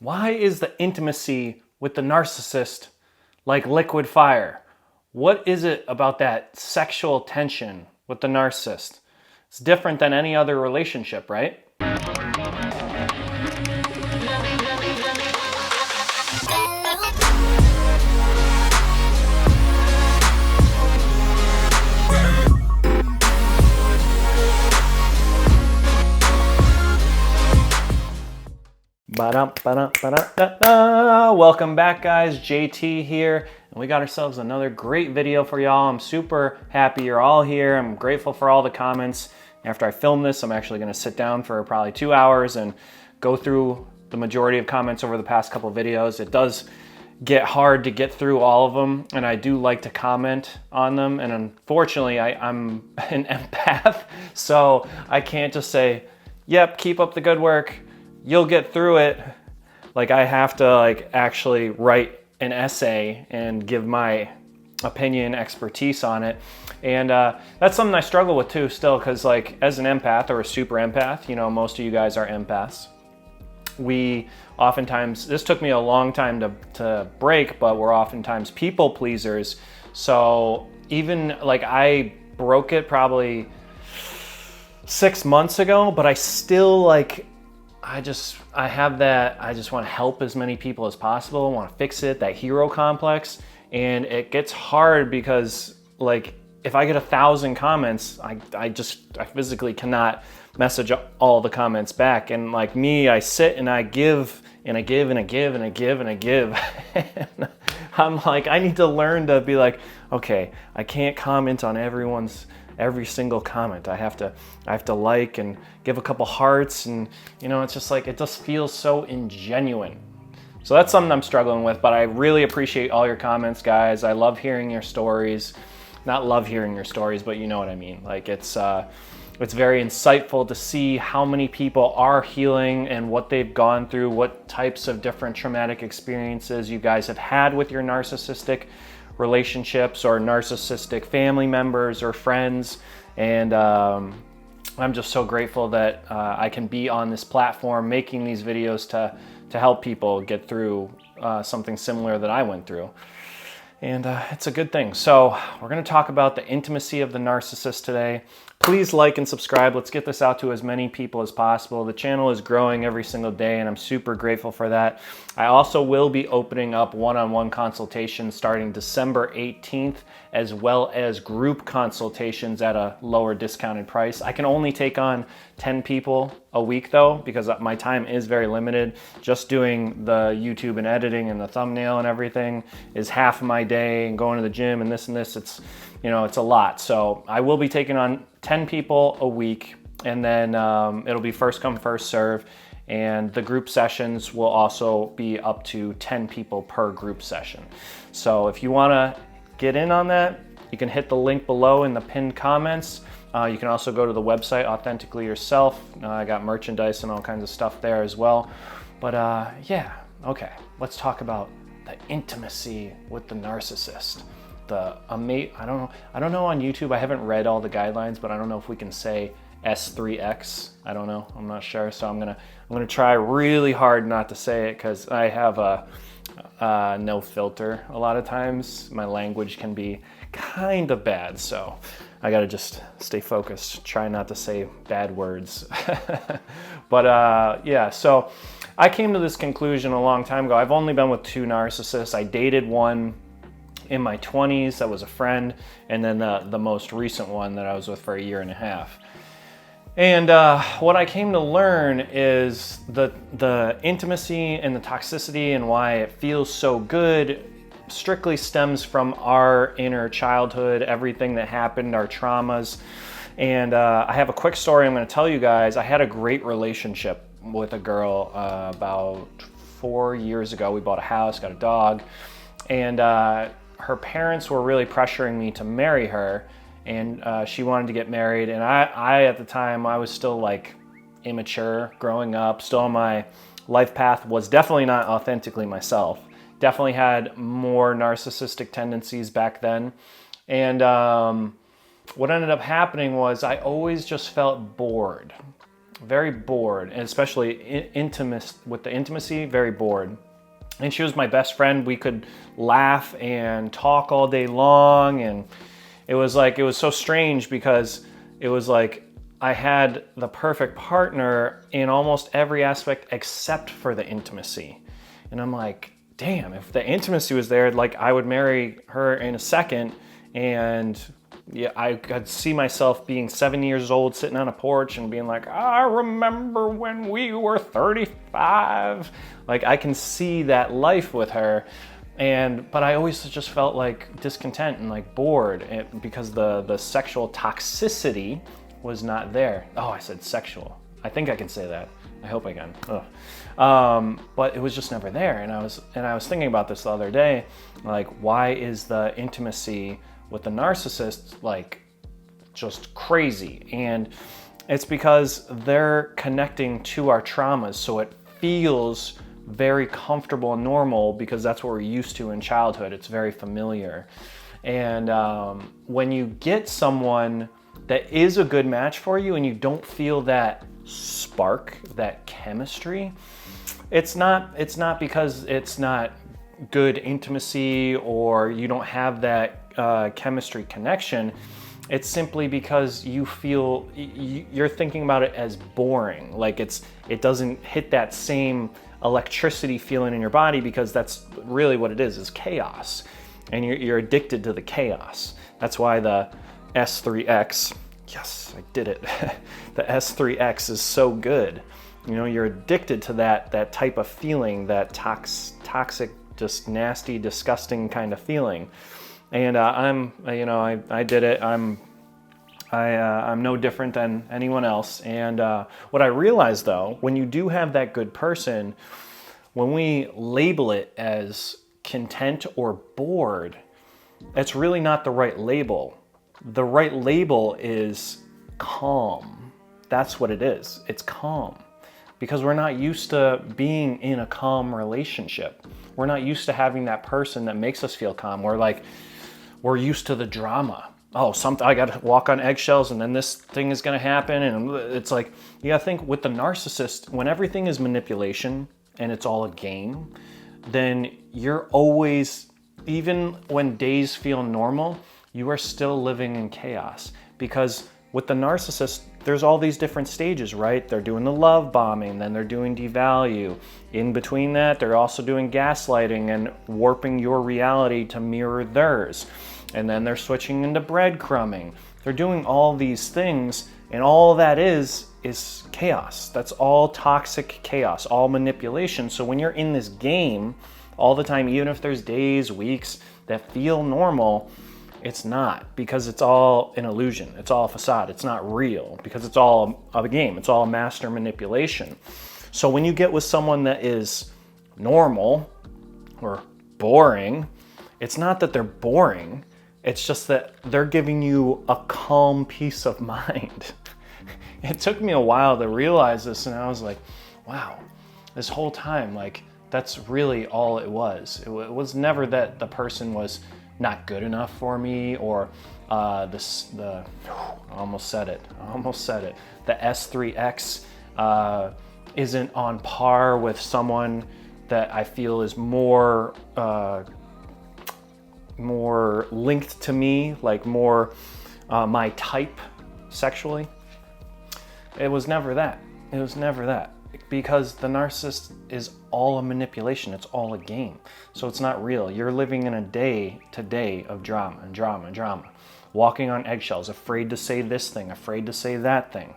Why is the intimacy with the narcissist like liquid fire? What is it about that sexual tension with the narcissist? It's different than any other relationship, right? Welcome back, guys. JT here, and we got ourselves another great video for y'all. I'm super happy you're all here. I'm grateful for all the comments. After I film this, I'm actually going to sit down for probably 2 hours and go through the majority of comments over the past couple videos. It does get hard to get through all of them, and I do like to comment on them, and unfortunately I'm an empath, so I can't just say, yep, keep up the good work, you'll get through it. Like, I have to actually write an essay and give my opinion, expertise on it. And that's something I struggle with too still, because as an empath or a super empath, most of you guys are empaths. We oftentimes, this took me a long time to break, but we're oftentimes people pleasers. So even I broke it probably 6 months ago, but I still I have that, I just want to help as many people as possible, I want to fix it, that hero complex. And it gets hard because if I get 1,000 comments, I physically cannot message all the comments back. And me, I sit and I give and I give and I give and I give and I give. And I'm I need to learn to be okay, I can't comment on every single comment. I have to like and give a couple hearts, and it's just it just feels so ingenuine. So that's something I'm struggling with, but I really appreciate all your comments, guys. I love hearing your stories. Not love hearing your stories, but you know what I mean. It's very insightful to see how many people are healing and what they've gone through, what types of different traumatic experiences you guys have had with your narcissistic relationships or narcissistic family members or friends. And I'm just so grateful that I can be on this platform making these videos to help people get through something similar that I went through. And it's a good thing. So we're going to talk about the intimacy of the narcissist today. Please like and subscribe. Let's get this out to as many people as possible. The channel is growing every single day, and I'm super grateful for that. I also will be opening up one-on-one consultations starting December 18th, as well as group consultations at a lower discounted price. I can only take on 10 people a week though, because my time is very limited. Just doing the YouTube and editing and the thumbnail and everything is half of my day, and going to the gym and this, it's a lot. So I will be taking on 10 people a week, and then it'll be first come, first serve. And the group sessions will also be up to 10 people per group session. So if you want to get in on that, you can hit the link below in the pinned comments. You can also go to the website, Authentically Yourself. I got merchandise and all kinds of stuff there as well. But yeah, okay, let's talk about the intimacy with the narcissist. I don't know on YouTube, I haven't read all the guidelines, but I don't know if we can say S3X. I don't know, I'm not sure. So I'm gonna try really hard not to say it, because I have no filter. A lot of times my language can be kind of bad, so I gotta just stay focused, try not to say bad words. But yeah, so I came to this conclusion a long time ago. I've only been with 2 narcissists. I dated one in my 20s that was a friend, and then the most recent one that I was with for 1.5 years. And what I came to learn is the intimacy and the toxicity and why it feels so good strictly stems from our inner childhood, everything that happened, our traumas. And I have a quick story I'm going to tell you guys. I had a great relationship with a girl about 4 years ago. We bought a house, got a dog, and her parents were really pressuring me to marry her, and she wanted to get married. And I at the time, I was still immature, growing up, still on my life path, was definitely not authentically myself. Definitely had more narcissistic tendencies back then. And what ended up happening was I always just felt bored. very bored, and especially intimate with the intimacy, very bored. And she was my best friend. We could laugh and talk all day long. And it was so strange because it was like I had the perfect partner in almost every aspect except for the intimacy. And I'm like, damn, if the intimacy was there, like I would marry her in a second. And yeah, I could see myself being 7 years old, sitting on a porch and being like, I remember when we were 35. Like I can see that life with her. But I always just felt like discontent and like bored because the sexual toxicity was not there. Oh, I said sexual. I think I can say that. I hope I can. But it was just never there. And I was thinking about this the other day, like why is the intimacy with the narcissist like just crazy? And it's because they're connecting to our traumas, so it feels very comfortable and normal because that's what we're used to in childhood. It's very familiar. And when you get someone that is a good match for you and you don't feel that spark, that chemistry, it's not because it's not good intimacy or you don't have that chemistry connection. It's simply because you feel you're thinking about it as boring. Like it doesn't hit that same electricity feeling in your body because that's really what it is chaos. And you're addicted to the chaos. That's why the S3X, yes, I did it. The S3X is so good. You know, you're addicted to that type of feeling, that toxic, just nasty, disgusting kind of feeling. And I did it. I'm no different than anyone else. And what I realized though, when you do have that good person, when we label it as content or bored, it's really not the right label. The right label is calm. That's what it is. It's calm. Because we're not used to being in a calm relationship. We're not used to having that person that makes us feel calm. We're used to the drama. Oh, I got to walk on eggshells and then this thing is going to happen. And it's like, you got to think with the narcissist, when everything is manipulation and it's all a game, then you're always, even when days feel normal, you are still living in chaos. Because with the narcissist, there's all these different stages, right? They're doing the love bombing, then they're doing devalue. In between that, they're also doing gaslighting and warping your reality to mirror theirs. And then they're switching into breadcrumbing. They're doing all these things, and all that is chaos. That's all toxic chaos, all manipulation. So when you're in this game all the time, even if there's days, weeks that feel normal, it's not, because it's all an illusion. It's all a facade. It's not real because it's all a game. It's all a master manipulation. So when you get with someone that is normal or boring, it's not that they're boring. It's just that they're giving you a calm peace of mind. It took me a while to realize this, and I was like, wow, this whole time, like, that's really all it was. It was never that the person was not good enough for me, or I almost said it. The S3X isn't on par with someone that I feel is more linked to me, like more my type sexually. It was never that. Because the narcissist is all a manipulation. It's all a game. So it's not real. You're living in a day to day of drama and drama and drama. Walking on eggshells, afraid to say this thing, afraid to say that thing.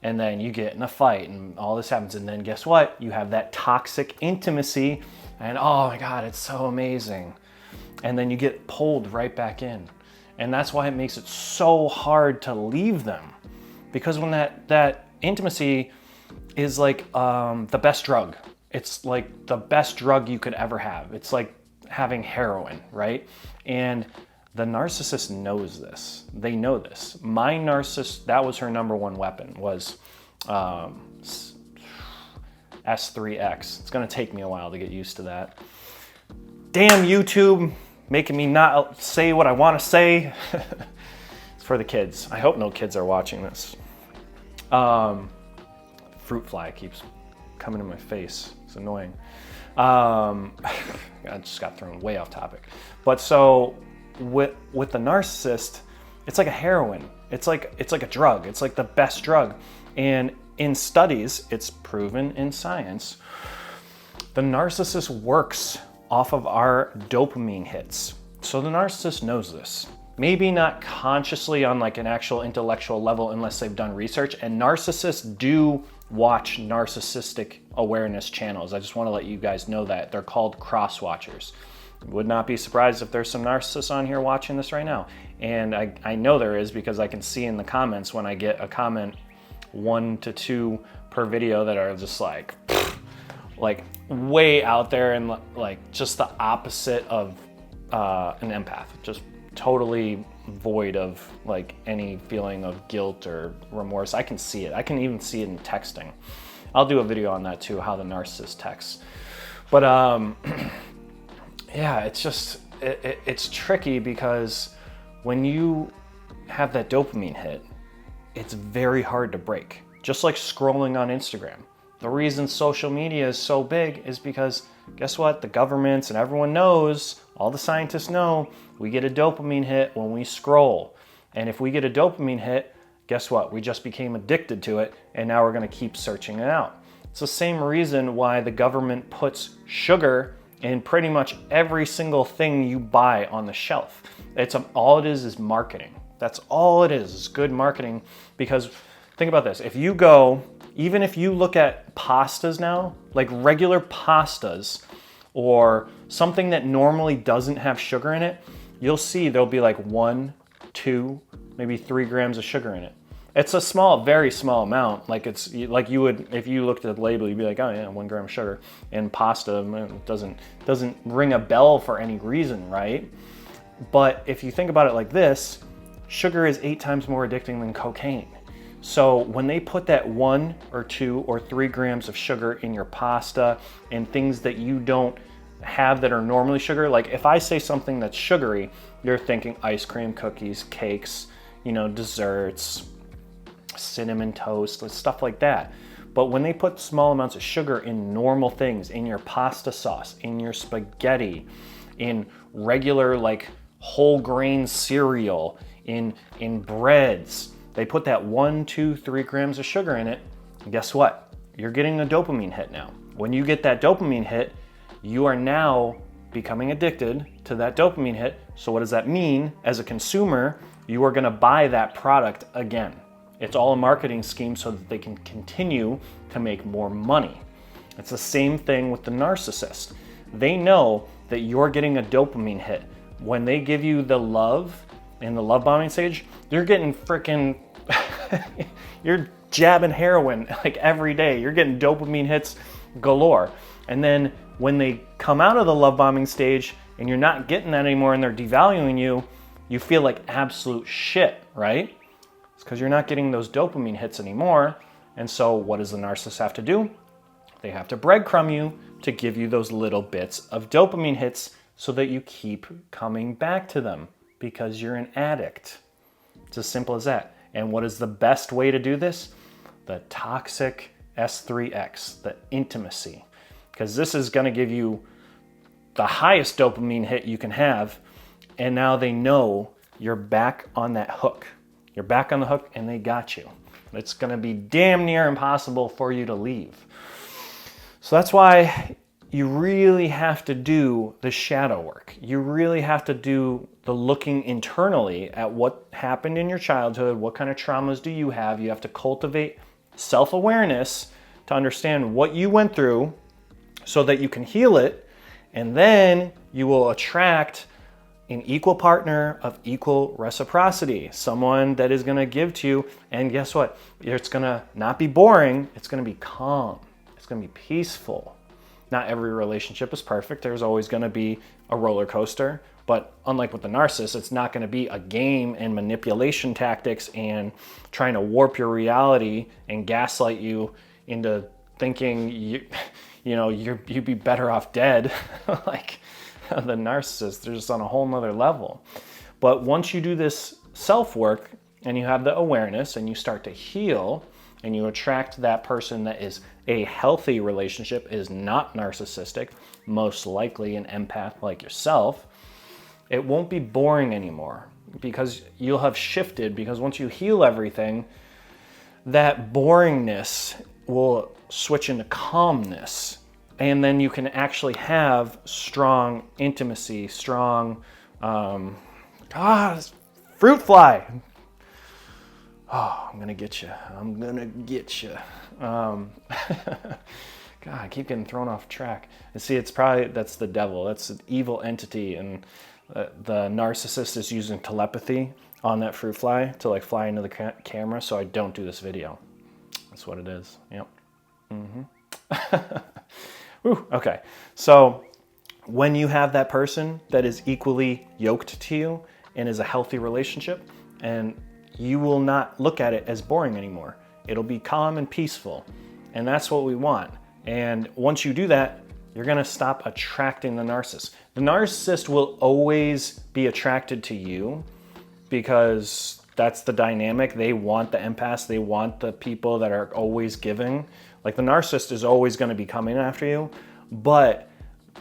And then you get in a fight and all this happens. And then guess what? You have that toxic intimacy and oh my God, it's so amazing. And then you get pulled right back in. And that's why it makes it so hard to leave them. Because when that intimacy is like the best drug. It's like the best drug you could ever have. It's like having heroin, right? And the narcissist knows this. They know this. My narcissist, that was her number one weapon, was S3X. It's gonna take me a while to get used to that. Damn YouTube, making me not say what I wanna say. It's for the kids. I hope no kids are watching this. fruit fly keeps coming in my face. It's annoying. I just got thrown way off topic. But so with the narcissist, it's like a heroin. It's like a drug. It's like the best drug. And in studies, it's proven in science, the narcissist works off of our dopamine hits. So the narcissist knows this. Maybe not consciously on like an actual intellectual level unless they've done research. And narcissists do watch narcissistic awareness channels. I just want to let you guys know that. They're called cross-watchers. Would not be surprised if there's some narcissists on here watching this right now. And I know there is because I can see in the comments when I get a comment 1 to 2 per video that are just like way out there and like just the opposite of an empath. Just totally void of like any feeling of guilt or remorse. I can see it. I can even see it in texting. I'll do a video on that too, how the narcissist texts. But yeah, it's just, it's tricky because when you have that dopamine hit, it's very hard to break. Just like scrolling on Instagram. The reason social media is so big is because guess what? The governments and everyone knows, all the scientists know, we get a dopamine hit when we scroll. And if we get a dopamine hit, guess what? We just became addicted to it and now we're gonna keep searching it out. It's the same reason why the government puts sugar in pretty much every single thing you buy on the shelf. All it is marketing. That's all it is good marketing. Because think about this, even if you look at pastas now, like regular pastas or something that normally doesn't have sugar in it, you'll see there'll be like 1, 2, maybe 3 grams of sugar in it. It's a small, very small amount. Like it's like you would, if you looked at the label, you'd be like, oh yeah, 1 gram of sugar. And pasta doesn't ring a bell for any reason, right? But if you think about it like this, sugar is 8 times more addicting than cocaine. So when they put that 1 or 2 or 3 grams of sugar in your pasta and things that you don't have that are normally sugar, like if I say something that's sugary, you're thinking ice cream, cookies, cakes, desserts, cinnamon toast, stuff like that. But when they put small amounts of sugar in normal things, in your pasta sauce, in your spaghetti, in regular like whole grain cereal, in breads, they put that 1, 2, 3 grams of sugar in it. And guess what? You're getting a dopamine hit now. When you get that dopamine hit, you are now becoming addicted to that dopamine hit. So what does that mean? As a consumer, you are gonna buy that product again. It's all a marketing scheme so that they can continue to make more money. It's the same thing with the narcissist. They know that you're getting a dopamine hit. When they give you the love in the love bombing stage, you're getting freaking, you're jabbing heroin like every day. You're getting dopamine hits galore. And then when they come out of the love bombing stage and you're not getting that anymore and they're devaluing you, you feel like absolute shit, right? It's because you're not getting those dopamine hits anymore. And so what does the narcissist have to do? They have to breadcrumb you to give you those little bits of dopamine hits so that you keep coming back to them because you're an addict. It's as simple as that. And what is the best way to do this? The toxic S3X, the intimacy. Because this is going to give you the highest dopamine hit you can have. And now they know you're back on that hook. You're back on the hook and they got you. It's going to be damn near impossible for you to leave. So that's why you really have to do the shadow work. You really have to do the looking internally at what happened in your childhood, what kind of traumas do you have. You have to cultivate self-awareness to understand what you went through so that you can heal it, and then you will attract an equal partner of equal reciprocity, someone that is gonna give to you, and guess what? It's gonna not be boring, it's gonna be calm, it's gonna be peaceful. Not every relationship is perfect. There's always gonna be a roller coaster, but unlike with the narcissist, it's not gonna be a game and manipulation tactics and trying to warp your reality and gaslight you into thinking you'd be better off dead. Like the narcissist, they're just on a whole nother level. But once you do this self-work and you have the awareness and you start to heal, and you attract that person that is a healthy relationship, is not narcissistic, most likely an empath like yourself, it won't be boring anymore because you'll have shifted, because once you heal everything, that boringness will switch into calmness. And then you can actually have strong intimacy, strong, fruit fly. Oh, I'm gonna get you. I'm gonna get you. God, I keep getting thrown off track. And see, that's the devil. That's an evil entity, and the narcissist is using telepathy on that fruit fly to like fly into the camera, so I don't do this video. That's what it is. Yep. Whew, okay, so when you have that person that is equally yoked to you and is a healthy relationship, and you will not look at it as boring anymore. It'll be calm and peaceful, and that's what we want. And once you do that, you're gonna stop attracting the narcissist. The narcissist will always be attracted to you because that's the dynamic. They want the empaths, they want the people that are always giving. Like the narcissist is always gonna be coming after you, but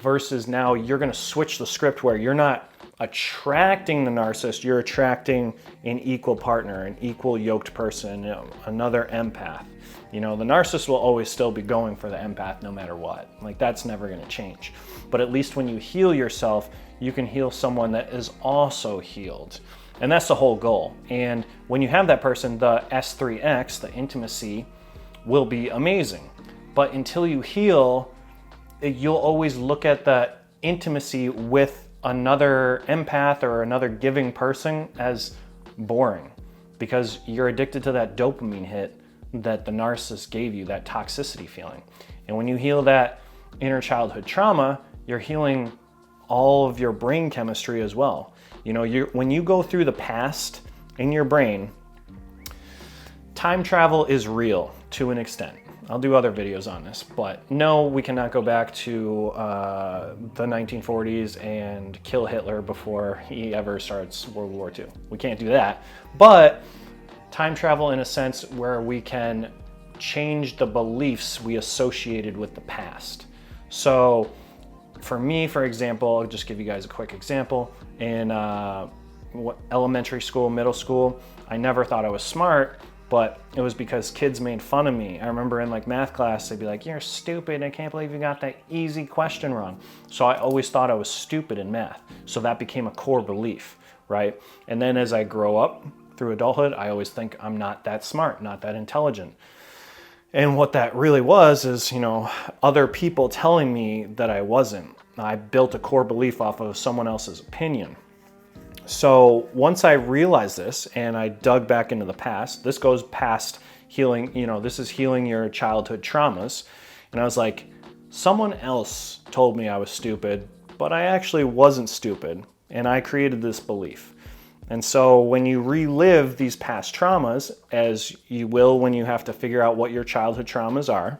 versus now you're gonna switch the script where you're not attracting the narcissist, you're attracting an equal partner, an equal yoked person, another empath. The narcissist will always still be going for the empath no matter what. Like that's never gonna change. But at least when you heal yourself, you can heal someone that is also healed. And that's the whole goal. And when you have that person, the S3X, the intimacy, will be amazing. But until you heal, you'll always look at the intimacy with another empath or another giving person as boring because you're addicted to that dopamine hit that the narcissist gave you, that toxicity feeling. And when you heal that inner childhood trauma, you're healing all of your brain chemistry as well. When you go through the past in your brain, time travel is real to an extent. I'll do other videos on this, but no, we cannot go back to the 1940s and kill Hitler before he ever starts World War II. We can't do that, but time travel in a sense where we can change the beliefs we associated with the past. So for me, for example, I'll just give you guys a quick example. In elementary school, middle school, I never thought I was smart, but it was because kids made fun of me. I remember in like math class, they'd be like, "You're stupid, I can't believe you got that easy question wrong." So I always thought I was stupid in math. So that became a core belief, right? And then as I grow up through adulthood, I always think I'm not that smart, not that intelligent. And what that really was is, other people telling me that I wasn't. I built a core belief off of someone else's opinion. So once I realized this and I dug back into the past, this goes past healing, this is healing your childhood traumas. And I was like, someone else told me I was stupid, but I actually wasn't stupid. And I created this belief. And so when you relive these past traumas, as you will when you have to figure out what your childhood traumas are,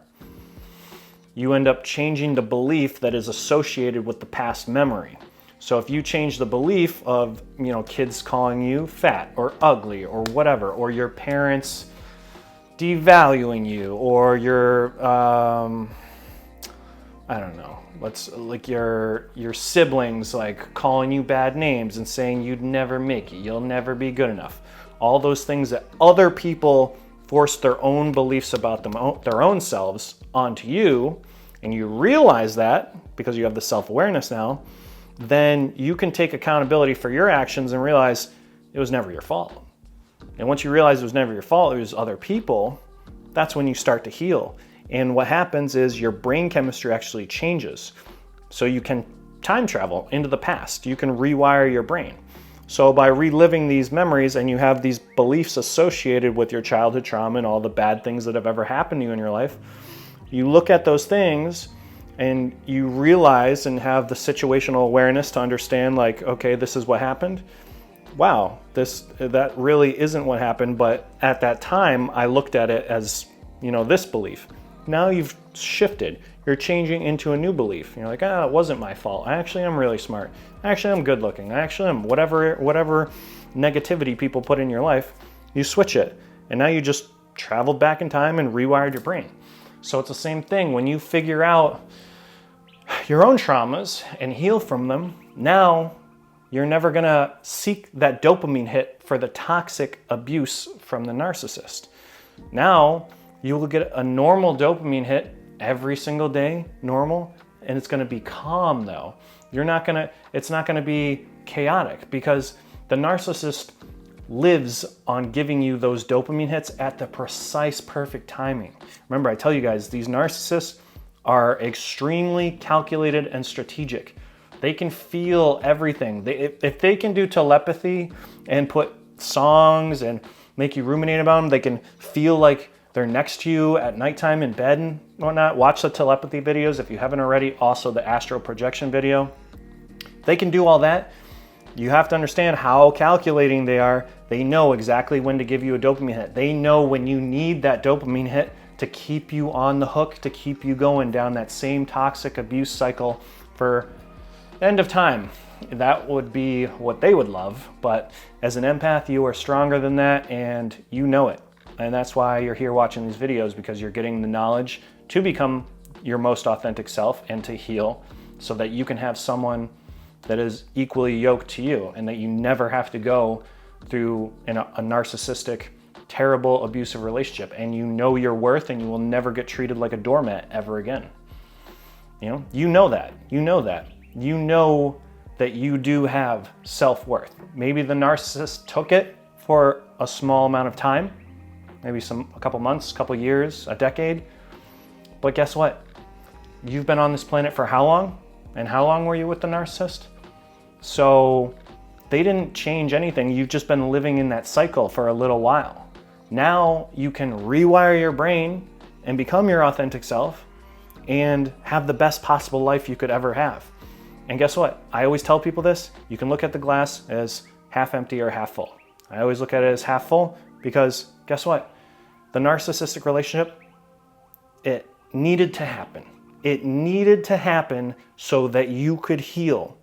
you end up changing the belief that is associated with the past memory. So if you change the belief of, kids calling you fat or ugly or whatever, or your parents devaluing you, or your, your siblings like calling you bad names and saying you'd never make it, you'll never be good enough. All those things that other people force their own beliefs about their own selves onto you, and you realize that because you have the self-awareness now, then you can take accountability for your actions and realize it was never your fault. And once you realize it was never your fault, it was other people, that's when you start to heal. And what happens is your brain chemistry actually changes. So you can time travel into the past. You can rewire your brain. So by reliving these memories, and you have these beliefs associated with your childhood trauma and all the bad things that have ever happened to you in your life, you look at those things and you realize and have the situational awareness to understand, like, okay, this is what happened. Wow, that really isn't what happened, but at that time I looked at it as, this belief. Now you've shifted. You're changing into a new belief. You're like, it wasn't my fault. I actually am really smart. Actually, I'm good looking. I actually am whatever negativity people put in your life, you switch it. And now you just traveled back in time and rewired your brain. So it's the same thing. When you figure out your own traumas and heal from them, now you're never gonna seek that dopamine hit for the toxic abuse from the narcissist. Now you will get a normal dopamine hit every single day, normal, and it's gonna be calm though. It's not gonna be chaotic, because the narcissist lives on giving you those dopamine hits at the precise perfect timing. Remember, I tell you guys, these narcissists are extremely calculated and strategic. They can feel everything. If they can do telepathy and put songs and make you ruminate about them, they can feel like they're next to you at nighttime in bed and whatnot. Watch the telepathy videos if you haven't already. Also the astral projection video. They can do all that. You have to understand how calculating they are. They know exactly when to give you a dopamine hit. They know when you need that dopamine hit to keep you on the hook, to keep you going down that same toxic abuse cycle for end of time. That would be what they would love. But as an empath, you are stronger than that, and you know it. And that's why you're here watching these videos, because you're getting the knowledge to become your most authentic self and to heal, so that you can have someone that is equally yoked to you, and that you never have to go through a narcissistic, terrible, abusive relationship. And you know your worth, and you will never get treated like a doormat ever again. You know that. You know that you do have self-worth. Maybe the narcissist took it for a small amount of time, maybe a couple months, couple years, a decade. But guess what? You've been on this planet for how long? And how long were you with the narcissist? So they didn't change anything. You've just been living in that cycle for a little while. Now you can rewire your brain and become your authentic self and have the best possible life you could ever have. And guess what? I always tell people this. You can look at the glass as half empty or half full. I always look at it as half full, because guess what? The narcissistic relationship, it needed to happen. It needed to happen so that you could heal.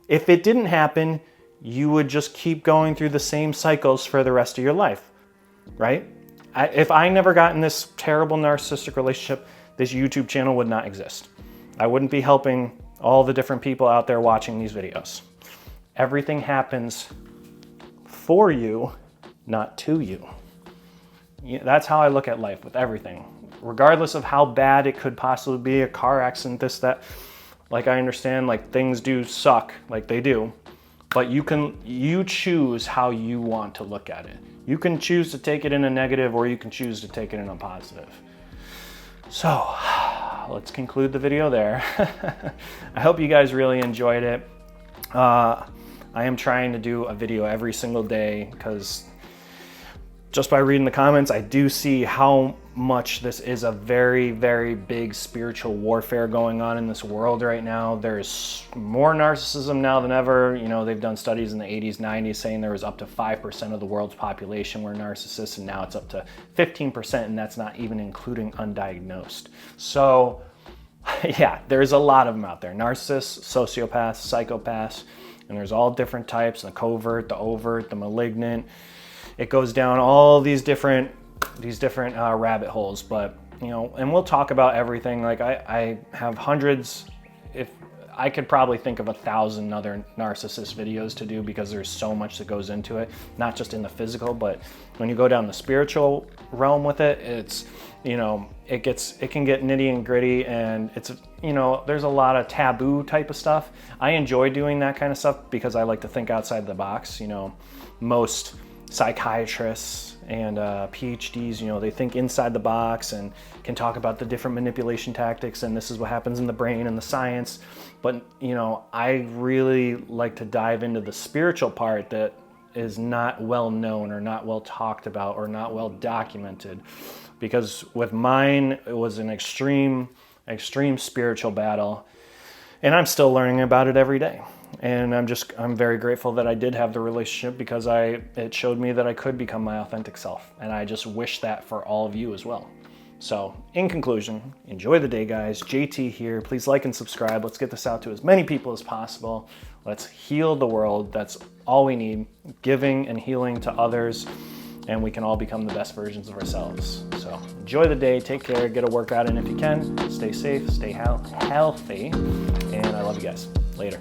If it didn't happen, you would just keep going through the same cycles for the rest of your life, right? If I never got in this terrible narcissistic relationship, this YouTube channel would not exist. I wouldn't be helping all the different people out there watching these videos. Everything happens for you, not to you. That's how I look at life with everything. Regardless of how bad it could possibly be, a car accident, this, that, like I understand, like things do suck, like they do, but you choose how you want to look at it. You can choose to take it in a negative, or you can choose to take it in a positive. So let's conclude the video there. I hope you guys really enjoyed it. I am trying to do a video every single day, because just by reading the comments, I do see how much this is a very, very big spiritual warfare going on in this world right now. There's more narcissism now than ever. You know, they've done studies in the 80s, 90s saying there was up to 5% of the world's population were narcissists, and now it's up to 15%, and that's not even including undiagnosed. So yeah, there's a lot of them out there. Narcissists, sociopaths, psychopaths, and there's all different types, the covert, the overt, the malignant. It goes down all these different rabbit holes, but you know, and we'll talk about everything. Like I have hundreds, if I could probably think of 1,000 other narcissist videos to do, because there's so much that goes into it, not just in the physical, but when you go down the spiritual realm with it, it's, you know, it can get nitty and gritty, and it's, you know, there's a lot of taboo type of stuff. I enjoy doing that kind of stuff because I like to think outside the box. You know, most psychiatrists and PhDs, you know, they think inside the box and can talk about the different manipulation tactics, and this is what happens in the brain and the science. But, you know, I really like to dive into the spiritual part that is not well known or not well talked about or not well documented. Because with mine, it was an extreme spiritual battle, and I'm still learning about it every day. And I'm very grateful that I did have the relationship, because it showed me that I could become my authentic self. And I just wish that for all of you as well. So in conclusion, enjoy the day, guys. JT here. Please like and subscribe. Let's get this out to as many people as possible. Let's heal the world. That's all we need. Giving and healing to others and we can all become the best versions of ourselves. So enjoy the day, take care, get a workout in if you can, stay safe, stay healthy, and I love you guys. Later.